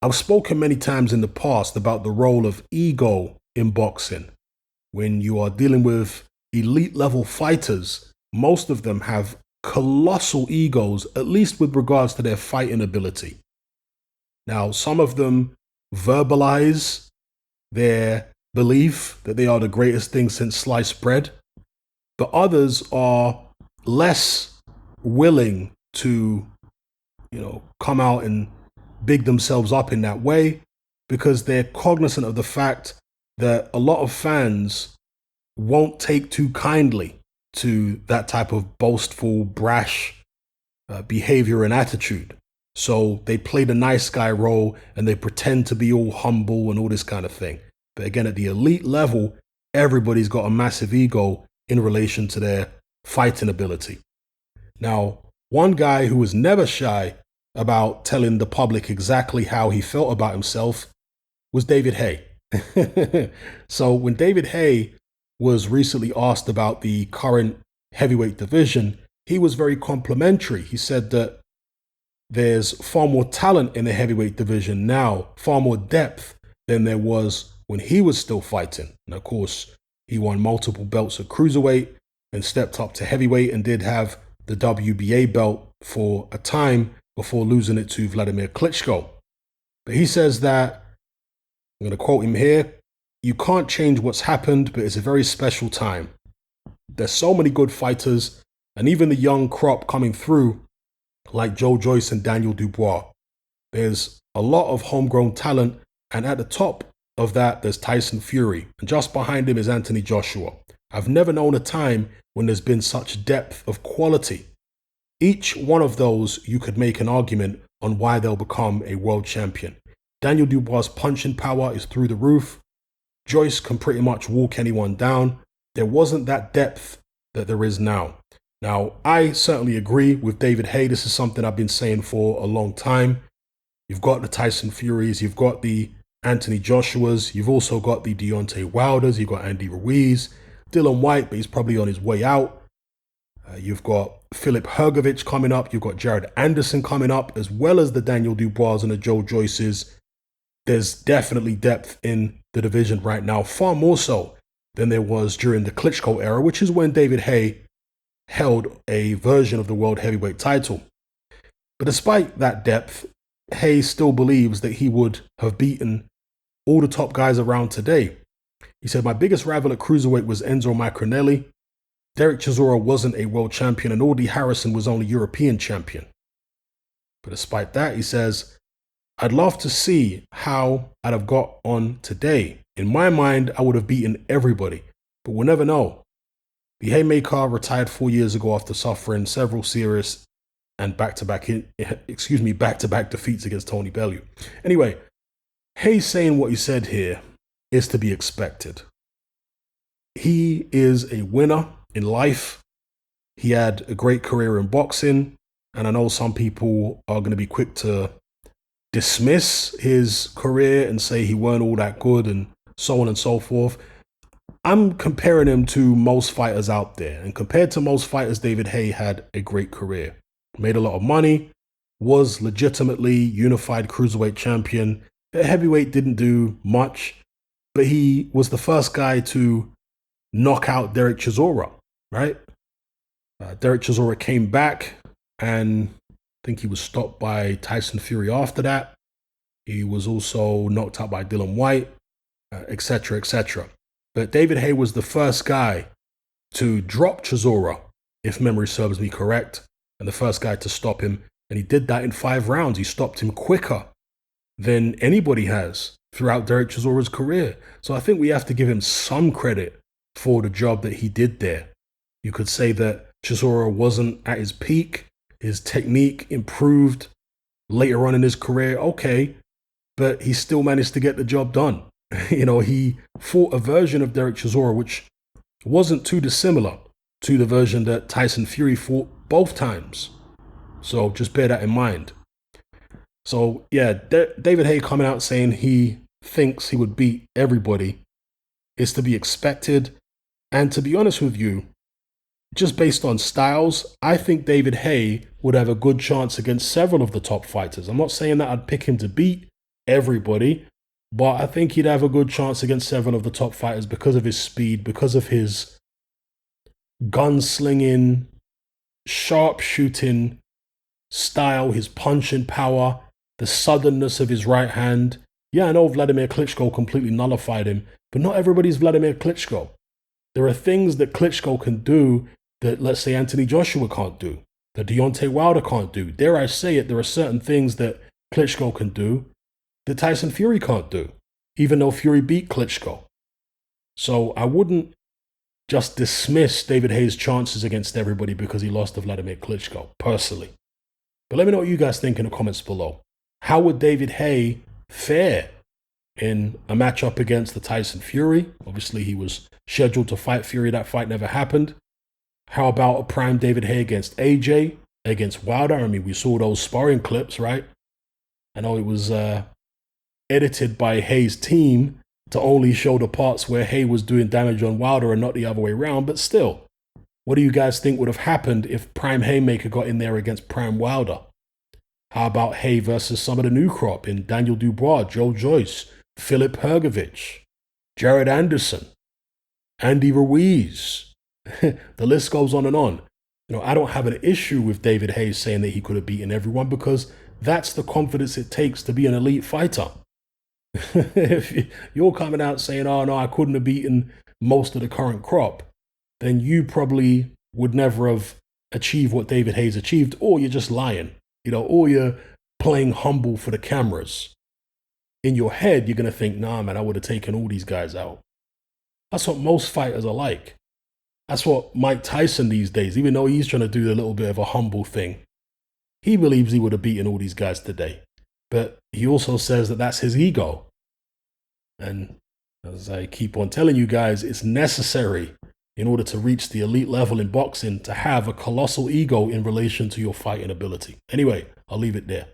I've spoken many times in the past about the role of ego in boxing. When you are dealing with elite level fighters, most of them have colossal egos, at least with regards to their fighting ability. Now, some of them verbalize their belief that they are the greatest thing since sliced bread, but others are less willing to, come out and big themselves up in that way because they're cognizant of the fact that a lot of fans won't take too kindly to that type of boastful, brash behavior and attitude. So they play the nice guy role and they pretend to be all humble and all this kind of thing. But again, at the elite level, everybody's got a massive ego in relation to their fighting ability. Now, one guy who was never shy about telling the public exactly how he felt about himself was David Haye. So when David Haye was recently asked about the current heavyweight division, he was very complimentary. He said that there's far more talent in the heavyweight division now, far more depth than there was when he was still fighting. And of course, he won multiple belts at cruiserweight and stepped up to heavyweight and did have the WBA belt for a time before losing it to Vladimir Klitschko. But he says that, I'm going to quote him here, "You can't change what's happened, but it's a very special time. There's so many good fighters, and even the young crop coming through, like Joe Joyce and Daniel Dubois. There's a lot of homegrown talent, and at the top of that, there's Tyson Fury, and just behind him is Anthony Joshua. I've never known a time when there's been such depth of quality. Each one of those, you could make an argument on why they'll become a world champion. Daniel Dubois' punching power is through the roof. Joyce can pretty much walk anyone down. There wasn't that depth that there is now." Now, I certainly agree with David Haye. This is something I've been saying for a long time. You've got the Tyson Furies, you've got the Anthony Joshuas, you've also got the Deontay Wilders, you've got Andy Ruiz, Dylan White, but he's probably on his way out. You've got Philip Hrgovic coming up, you've got Jared Anderson coming up, as well as the Daniel Dubois and the Joe Joyces. There's definitely depth in the division right now, far more so than there was during the Klitschko era, which is when David Haye held a version of the world heavyweight title. But despite that depth, Haye still believes that he would have beaten all the top guys around today. He said, "My biggest rival at cruiserweight was Enzo Macronelli. Derek Chisora wasn't a world champion and Audie Harrison was only European champion. But despite that," he says, "I'd love to see how I'd have got on today. In my mind, I would have beaten everybody, but we'll never know." The Haymaker retired 4 years ago after suffering several serious and back-to-back defeats against Tony Bellew. Anyway, Haye saying what he said here is to be expected. He is a winner in life. He had a great career in boxing, and I know some people are going to be quick to dismiss his career and say he weren't all that good and so on and so forth. I'm comparing him to most fighters out there, and compared to most fighters, David Haye had a great career. Made a lot of money, was legitimately unified cruiserweight champion. At heavyweight didn't do much, but he was the first guy to knock out Derek Chisora, right? Derek Chisora came back, and I think he was stopped by Tyson Fury after that. He was also knocked out by Dylan White, etc., etc. But David Haye was the first guy to drop Chisora, if memory serves me correct, and the first guy to stop him. And he did that in 5 rounds. He stopped him quicker than anybody has throughout Derek Chisora's career. So I think we have to give him some credit for the job that he did there. You could say that Chisora wasn't at his peak. His technique improved later on in his career. Okay, but he still managed to get the job done. He fought a version of Derek Chisora which wasn't too dissimilar to the version that Tyson Fury fought both times. So just bear that in mind. So yeah, David Haye coming out saying he thinks he would beat everybody is to be expected. And to be honest with you, just based on styles, I think David Haye would have a good chance against several of the top fighters. I'm not saying that I'd pick him to beat everybody. But I think he'd have a good chance against 7 of the top fighters because of his speed, because of his gunslinging, sharpshooting style, his punching power, the suddenness of his right hand. Yeah, I know Vladimir Klitschko completely nullified him, but not everybody's Vladimir Klitschko. There are things that Klitschko can do that, let's say, Anthony Joshua can't do, that Deontay Wilder can't do. Dare I say it, there are certain things that Klitschko can do that Tyson Fury can't do, even though Fury beat Klitschko. So I wouldn't just dismiss David Haye's chances against everybody because he lost to Vladimir Klitschko, personally. But let me know what you guys think in the comments below. How would David Haye fare in a matchup against the Tyson Fury? Obviously, he was scheduled to fight Fury. That fight never happened. How about a prime David Haye against AJ, against Wilder? I mean, we saw those sparring clips, right? I know it was edited by Haye's team to only show the parts where Haye was doing damage on Wilder and not the other way around. But still, what do you guys think would have happened if Prime Haymaker got in there against Prime Wilder? How about Haye versus some of the new crop in Daniel Dubois, Joe Joyce, Philip Hergovich, Jared Anderson, Andy Ruiz? The list goes on and on. You know, I don't have an issue with David Haye saying that he could have beaten everyone because that's the confidence it takes to be an elite fighter. If you're coming out saying, oh no, I couldn't have beaten most of the current crop, then you probably would never have achieved what David Haye's achieved, or you're just lying, you know, or you're playing humble for the cameras. In your head, you're going to think, nah, man, I would have taken all these guys out. That's what most fighters are like. That's what Mike Tyson these days, even though he's trying to do a little bit of a humble thing, he believes he would have beaten all these guys today. But he also says that that's his ego. And as I keep on telling you guys, it's necessary in order to reach the elite level in boxing to have a colossal ego in relation to your fighting ability. Anyway, I'll leave it there.